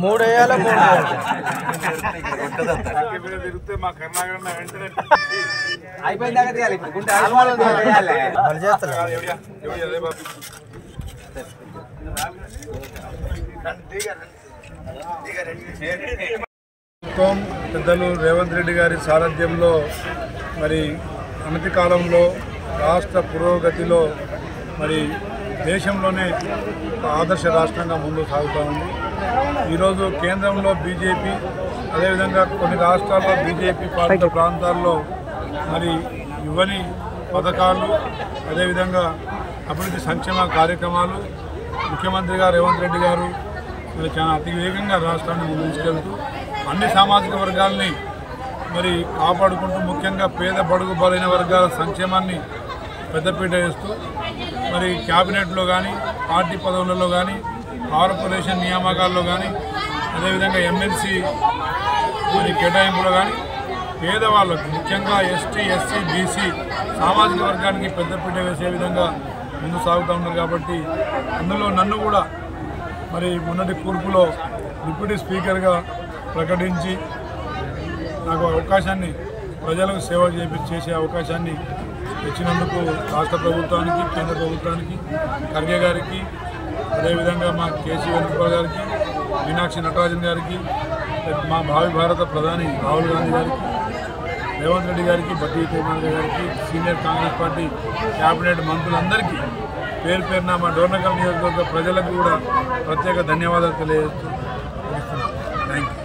మూడు వేయాలి అయిపోయిందాక తీయాలి పెద్దలు రేవంత్ రెడ్డి గారి సారథ్యంలో మరి అనతి కాలంలో రాష్ట్ర పురోగతిలో మరి దేశంలోనే ఆదర్శ రాష్ట్రంగా ముందుకు సాగుతూ ఉంది. ఈరోజు కేంద్రంలో బీజేపీ, అదేవిధంగా కొన్ని రాష్ట్రాల్లో బీజేపీ పాలిత ప్రాంతాల్లో మరి ఇవ్వని పథకాలు, అదేవిధంగా అభివృద్ధి సంక్షేమ కార్యక్రమాలు ముఖ్యమంత్రిగా రేవంత్ రెడ్డి గారు మరి చాలా అతి వేగంగా రాష్ట్రాన్ని ముందుకు తీసుకెళ్తూ అన్ని సామాజిక వర్గాల్ని మరి కాపాడుకుంటూ ముఖ్యంగా పేద బడుగు బలైన వర్గాల సంక్షేమాన్ని పెద్దపీట వేస్తూ మరి క్యాబినెట్లో కానీ పార్టీ పదవులలో కానీ కార్పొరేషన్ నియామకాల్లో కానీ అదేవిధంగా ఎమ్మెల్సీ మరి కేటాయింపులో కానీ పేదవాళ్ళకు ముఖ్యంగా ఎస్టీ, ఎస్సీ, బీసీ సామాజిక వర్గానికి పెద్దపీట వేసే విధంగా ముందు సాగుతూ ఉన్నారు. కాబట్టి అందులో నన్ను కూడా మరి మొన్నటి కూర్పులో డిప్యూటీ స్పీకర్గా ప్రకటించి నాకు అవకాశాన్ని ప్రజలకు సేవ చేసే అవకాశాన్ని ఇచ్చినందుకు రాష్ట్ర ప్రభుత్వానికి, కేంద్ర ప్రభుత్వానికి, ఖర్గే గారికి, అదేవిధంగా మా కేసీ వేణుగోపాల్ గారికి, మీనాక్షి నటరాజన్ గారికి, మా భావి భారత ప్రధాని రాహుల్ గాంధీ గారికి, రేవంత్ రెడ్డి గారికి, బట్టి విక్రమార్క గారికి, సీనియర్ కాంగ్రెస్ పార్టీ క్యాబినెట్ మంత్రులందరికీ పేరు పేరున మా డోర్నకల్ నియోజకవర్గ ప్రజలకు కూడా ప్రత్యేక ధన్యవాదాలు తెలియజేస్తూ ముగిస్తున్నాను. Thank you.